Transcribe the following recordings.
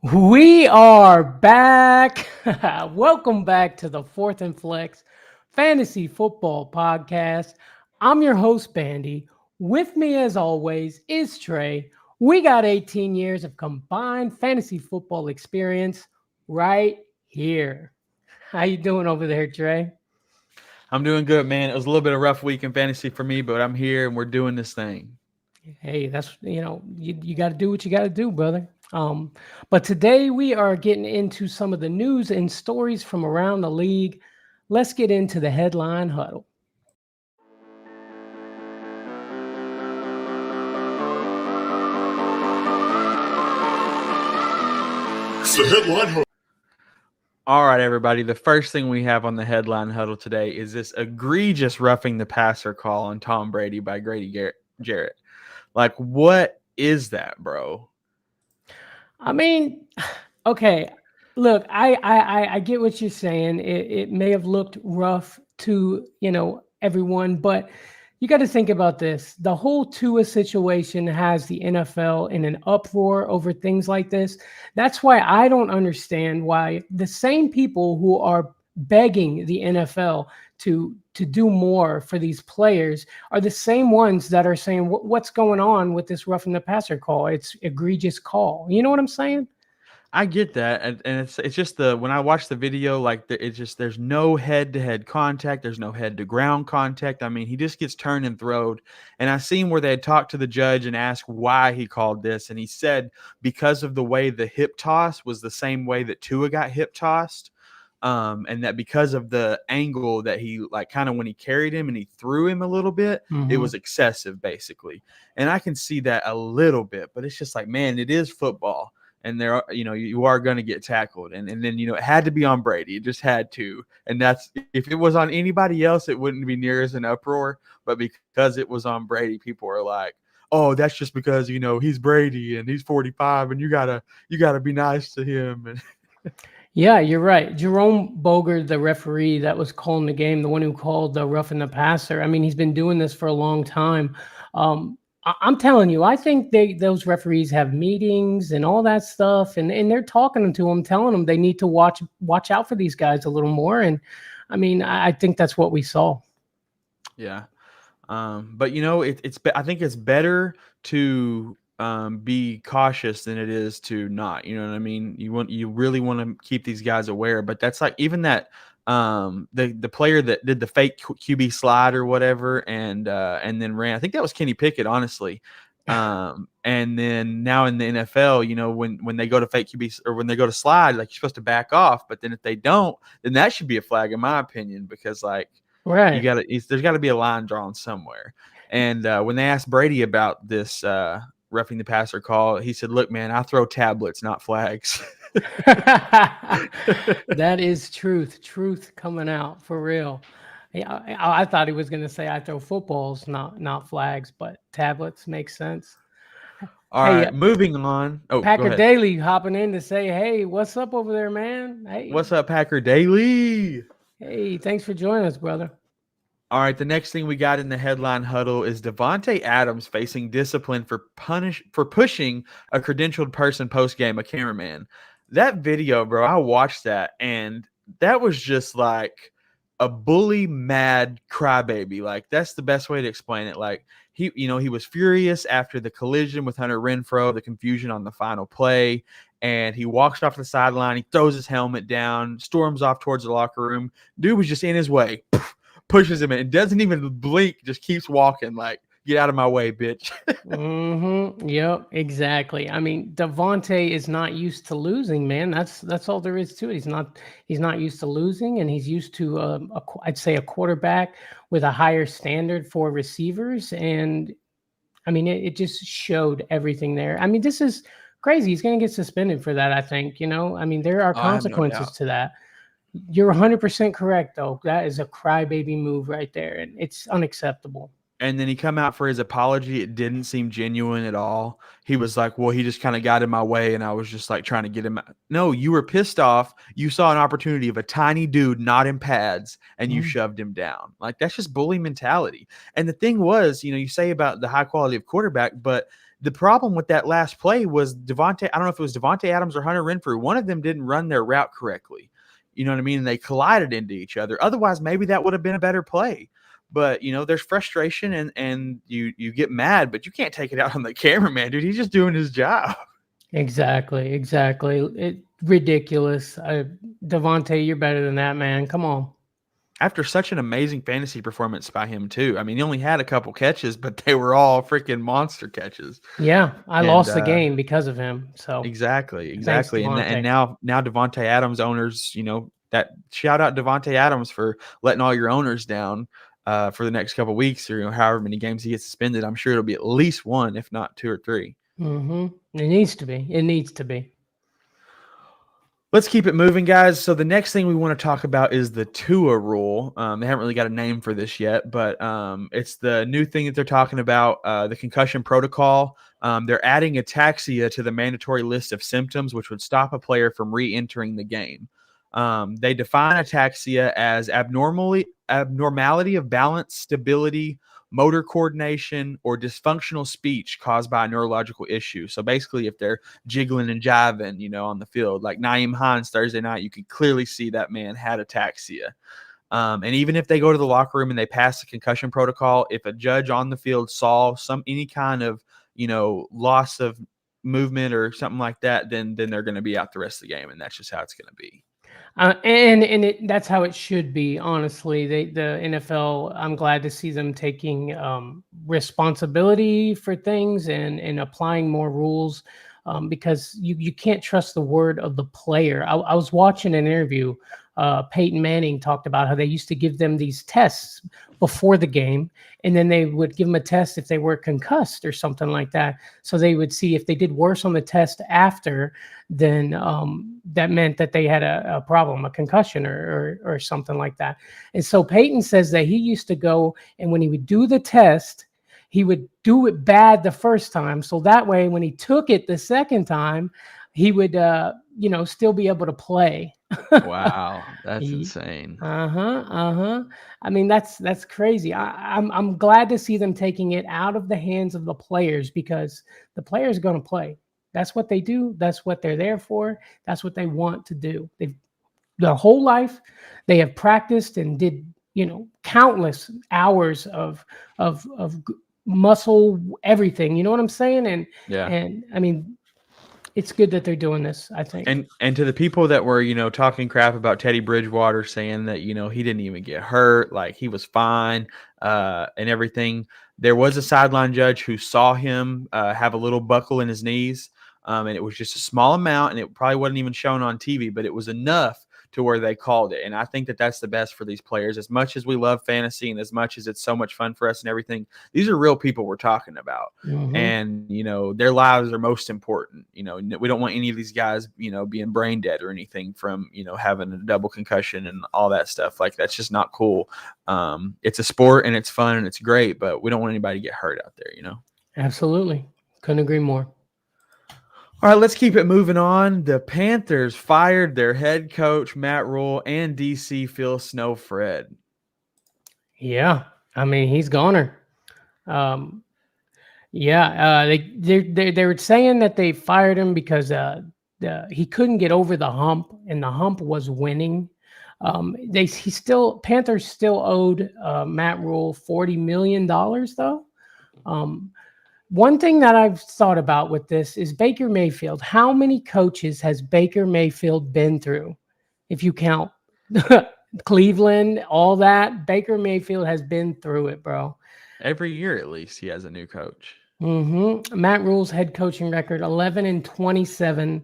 We are back. Welcome back to the Fourth and Flex Fantasy Football Podcast. I'm your host, Bandy. With me, as always, is Trey. We got 18 years of combined fantasy football experience right here. How you doing over there, Trey? I'm doing good, man. It was a little bit of a rough week in fantasy for me, but I'm here and we're doing this thing. Hey, that's you got to do what you got to do, brother. But today we are getting into some of the news and stories from around the league. Let's get into the headline huddle. It's the headline huddle. All right, everybody. The first thing we have on the headline huddle today is this egregious roughing the passer call on Tom Brady by Grady Jarrett. Like, what is that, bro? I mean, okay, look, I get what you're saying. It may have looked rough to everyone, but you got to think about this. The whole Tua situation has the NFL in an uproar over things like this. That's why I don't understand why the same people who are begging the NFL to do more for these players are the same ones that are saying what's going on with this roughing the passer call. It's egregious call. You know what I'm saying? I get that, and it's just the when I watch the video, like it's just there's no head to head contact, there's no head to ground contact. I mean, he just gets turned and throwed. And I seen where they had talked to the judge and asked why he called this, and he said because of the way the hip toss was the same way that Tua got hip tossed, and that because of the angle that he like kind of when he carried him and he threw him a little bit, it Mm-hmm. was excessive basically. And I can see that a little bit, but it's just like, man, it is football and there are, you are going to get tackled. And then, it had to be on Brady. It just had to. And that's, if it was on anybody else, it wouldn't be near as an uproar. But because it was on Brady, people are like, oh, that's just because, he's Brady and he's 45 and you gotta be nice to him. And Yeah, you're right. Jerome Boger, the referee that was calling the game, the one who called the roughing the passer. I mean, he's been doing this for a long time. I'm telling you, I think those referees have meetings and all that stuff, and they're talking to them, telling them they need to watch out for these guys a little more. And I mean, I think that's what we saw. yeah. But I think it's better to be cautious than it is to not. You know what I mean? You really want to keep these guys aware. But that's like even that the player that did the fake QB slide or whatever, and then ran. I think that was Kenny Pickett, honestly. And then now in the NFL, when they go to fake QB or when they go to slide, like you're supposed to back off. But then if they don't, then that should be a flag in my opinion, because like Right. there's got to be a line drawn somewhere. And when they asked Brady about this roughing the passer call, he said, "Look, man, I throw tablets, not flags." That is truth. Truth coming out for real. Yeah, I thought he was going to say I throw footballs, not flags, but tablets makes sense. All Hey, right, moving on. Oh, go Packer ahead. Daily hopping in to say, "Hey, what's up over there, man? What's up, Packer Daily? Hey, thanks for joining us, brother." All right, the next thing we got in the headline huddle is Davante Adams facing discipline for pushing a credentialed person post game, a cameraman. That video, bro, I watched that and that was just like a bully mad crybaby. Like that's the best way to explain it. Like he was furious after the collision with Hunter Renfrow, the confusion on the final play, and he walks off the sideline, he throws his helmet down, storms off towards the locker room. Dude was just in his way. Pushes him and doesn't even blink, just keeps walking like, get out of my way, bitch. Yep. Exactly. I mean, Davante is not used to losing, man. That's all there is to it. He's not used to losing, and he's used to I'd say a quarterback with a higher standard for receivers. And I mean, it just showed everything there. I mean, this is crazy. He's going to get suspended for that. I think. I mean, there are I have no consequences doubt. to that. You're 100% correct, though. That is a crybaby move right there, and it's unacceptable. And then he come out for his apology. It didn't seem genuine at all. He was like, well, he just kind of got in my way and I was just like trying to get him out. No, you were pissed off. You saw an opportunity of a tiny dude not in pads and you Mhm. shoved him down. Like that's just bully mentality. And the thing was, you say about the high quality of quarterback, but The problem with that last play was Davante. I don't know if it was Davante Adams or Hunter Renfrew. One of them didn't run their route correctly. You know what I mean? They collided into each other. Otherwise, maybe that would have been a better play. But, there's frustration and you get mad, but you can't take it out on the cameraman, dude. He's just doing his job. Exactly. Ridiculous. Davante, you're better than that, man. Come on. After such an amazing fantasy performance by him, too. I mean, he only had a couple catches, but they were all freaking monster catches. Yeah, I lost the game because of him. So exactly. Thanks, And now Davante Adams owners, that shout out Davante Adams for letting all your owners down for the next couple of weeks, or however many games he gets suspended. I'm sure it'll be at least one, if not 2 or 3. It needs to be. Let's keep it moving, guys. So the next thing we want to talk about is the Tua Rule. They haven't really got a name for this yet, but it's the new thing that they're talking about, the concussion protocol. They're adding ataxia to the mandatory list of symptoms, which would stop a player from re-entering the game. They define ataxia as abnormality of balance, stability, motor coordination, or dysfunctional speech caused by a neurological issue. So basically, if they're jiggling and jiving, on the field, like Nyheim Hines Thursday night, you could clearly see that man had ataxia. And even if they go to the locker room and they pass the concussion protocol, if a judge on the field saw any kind of, loss of movement or something like that, then they're going to be out the rest of the game. And that's just how it's going to be. That's how it should be. Honestly, the NFL, I'm glad to see them taking responsibility for things and applying more rules, because you can't trust the word of the player. I was watching an interview. Peyton Manning talked about how they used to give them these tests before the game, and then they would give them a test if they were concussed or something like that. So they would see if they did worse on the test after, then that meant that they had a problem, a concussion or something like that. And so Peyton says that he used to go, and when he would do the test, he would do it bad the first time. So that way, when he took it the second time, he would, still be able to play. Wow, that's insane. I mean, that's crazy. I'm glad to see them taking it out of the hands of the players, because the players are going to play. That's what they do. That's what they're there for. That's what they want to do. Their whole life, they have practiced and did, countless hours of muscle, everything. You know what I'm saying? And I mean, it's good that they're doing this, I think. And to the people that were, talking crap about Teddy Bridgewater, saying that, he didn't even get hurt, like he was fine and everything. There was a sideline judge who saw him have a little buckle in his knees, and it was just a small amount, and it probably wasn't even shown on TV, but it was enough to where they called it. And I think that that's the best for these players. As much as we love fantasy and as much as it's so much fun for us and everything, these are real people we're talking about. And, their lives are most important. We don't want any of these guys, being brain dead or anything from, having a double concussion and all that stuff. Like, that's just not cool. It's a sport and it's fun and it's great, but we don't want anybody to get hurt out there, Absolutely. Couldn't agree more. All right, let's keep it moving on. The Panthers fired their head coach, Matt Rhule, and DC Phil Snowfred. Yeah, I mean, he's goner. They were saying that they fired him because he couldn't get over the hump, and the hump was winning. Panthers still owed Matt Rhule $40 million though. One thing that I've thought about with this is Baker Mayfield. How many coaches has Baker Mayfield been through? If you count Cleveland, all that, Baker Mayfield has been through it, bro. Every year, at least, he has a new coach. Matt Rhule's head coaching record, 11-27.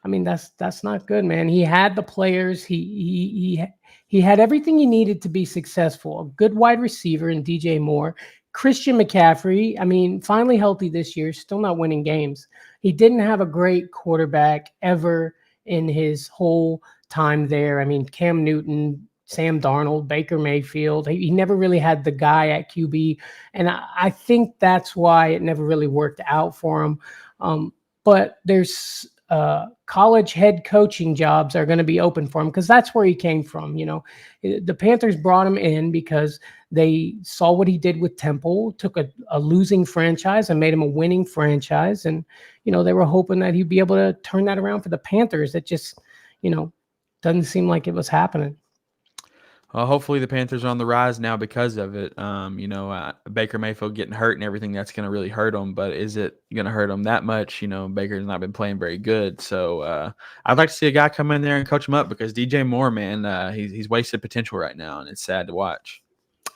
I mean, that's not good, man. He had the players. He had everything he needed to be successful. A good wide receiver in DJ Moore. Christian McCaffrey, I mean, finally healthy this year, still not winning games. He didn't have a great quarterback ever in his whole time there. I mean, Cam Newton, Sam Darnold, Baker Mayfield. He never really had the guy at QB. And I think that's why it never really worked out for him. But there's college head coaching jobs are going to be open for him because that's where he came from. The Panthers brought him in because they saw what he did with Temple, took a losing franchise and made him a winning franchise. And, they were hoping that he'd be able to turn that around for the Panthers. It just, doesn't seem like it was happening. Well, hopefully the Panthers are on the rise now because of it. Baker Mayfield getting hurt and everything, that's going to really hurt them. But is it going to hurt them that much? Baker's not been playing very good. So I'd like to see a guy come in there and coach him up because DJ Moore, man, he's wasted potential right now, and it's sad to watch.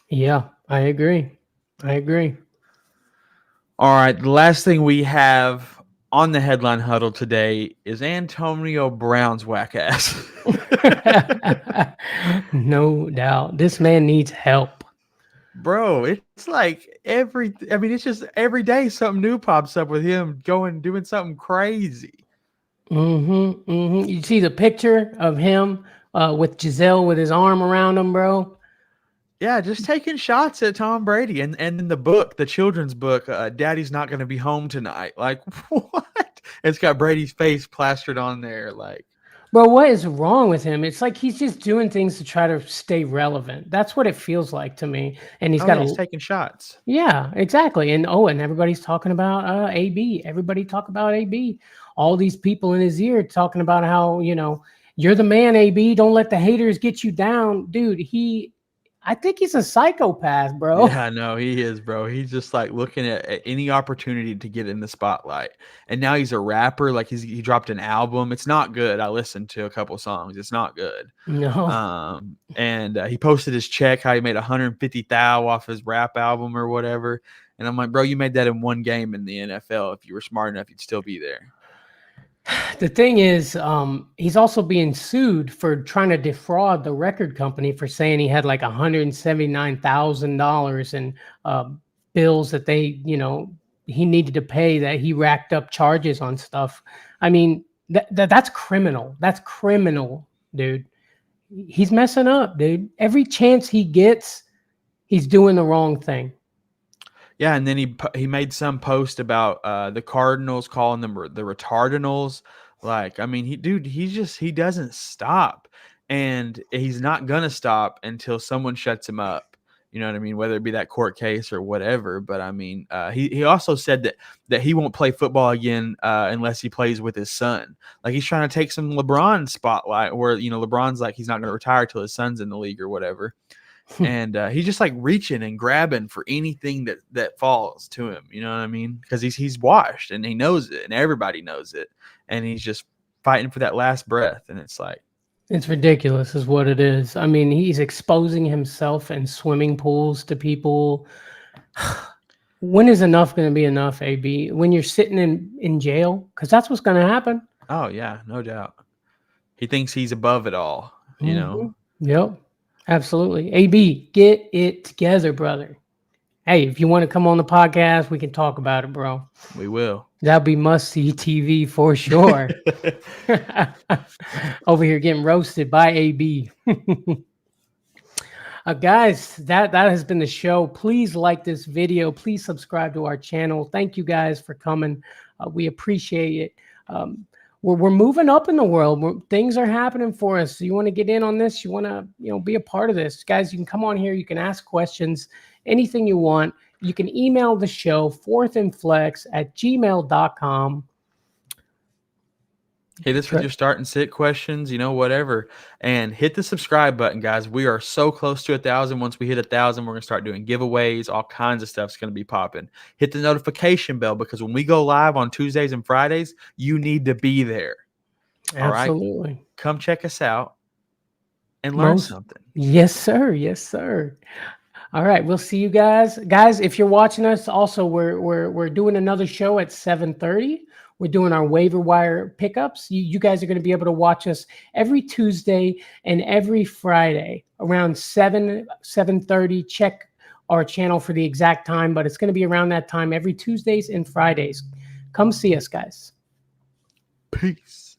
Yeah, I agree. All right, the last thing we have on the headline huddle today is Antonio Brown's whack ass. No doubt. This man needs help. Bro, it's like it's just every day something new pops up with him doing something crazy. You see the picture of him with Giselle with his arm around him, bro? Yeah, just taking shots at Tom Brady. And in the children's book, Daddy's Not Going to Be Home Tonight. Like, what? It's got Brady's face plastered on there. Like, bro, what is wrong with him? It's like he's just doing things to try to stay relevant. That's what it feels like to me. And he's taking shots. Yeah, exactly. And everybody's talking about AB. Everybody talk about AB. All these people in his ear talking about how, you're the man, AB. Don't let the haters get you down. Dude, I think he's a psychopath, bro. Yeah, no, he is, bro. He's just like looking at any opportunity to get in the spotlight. And now he's a rapper. Like he dropped an album. It's not good. I listened to a couple songs. It's not good. No. And he posted his check, how he made 150,000 off his rap album or whatever. And I'm like, bro, you made that in one game in the NFL. If you were smart enough, you'd still be there. The thing is, he's also being sued for trying to defraud the record company for saying he had like $179,000 in bills that he needed to pay, that he racked up charges on stuff. I mean, that's criminal. That's criminal, dude. He's messing up, dude. Every chance he gets, he's doing the wrong thing. Yeah, and then he made some post about the Cardinals calling them the retardinals. Like, I mean, he doesn't stop, and he's not gonna stop until someone shuts him up. You know what I mean? Whether it be that court case or whatever. But I mean, he also said that he won't play football again unless he plays with his son. Like, he's trying to take some LeBron spotlight, where LeBron's like he's not gonna retire till his son's in the league or whatever. And he's just like reaching and grabbing for anything that falls to him. You know what I mean? Because he's washed and he knows it, and everybody knows it, and he's just fighting for that last breath. And it's like, it's ridiculous, is what it is. I mean, he's exposing himself in swimming pools to people. When is enough going to be enough, AB? When you're sitting in jail? Because that's what's going to happen. Oh yeah, no doubt. He thinks he's above it all. You know. Yep. Absolutely. AB, get it together, brother. Hey, if you want to come on the podcast, we can talk about it, bro. We will. That'll be must-see TV for sure. Over here getting roasted by AB. Guys, that has been the show. Please like this video. Please subscribe to our channel. Thank you guys for coming. We appreciate it. We're moving up in the world. Things are happening for us. So you want to get in on this? You want to be a part of this? Guys, you can come on here. You can ask questions, anything you want. You can email the show, fourthandflex@gmail.com. Hit us with your start and sit questions, whatever. And hit the subscribe button, guys. We are so close to 1,000. Once we hit 1,000, we're going to start doing giveaways. All kinds of stuff's going to be popping. Hit the notification bell, because when we go live on Tuesdays and Fridays, you need to be there. Absolutely. All right? Come check us out and learn something. Yes, sir. Yes, sir. All right, we'll see you guys. Guys, if you're watching us, also we're doing another show at 7:30. We're doing our waiver wire pickups. You guys are going to be able to watch us every Tuesday and every Friday around 7:30. Check our channel for the exact time, but it's going to be around that time every Tuesdays and Fridays. Come see us, guys. Peace.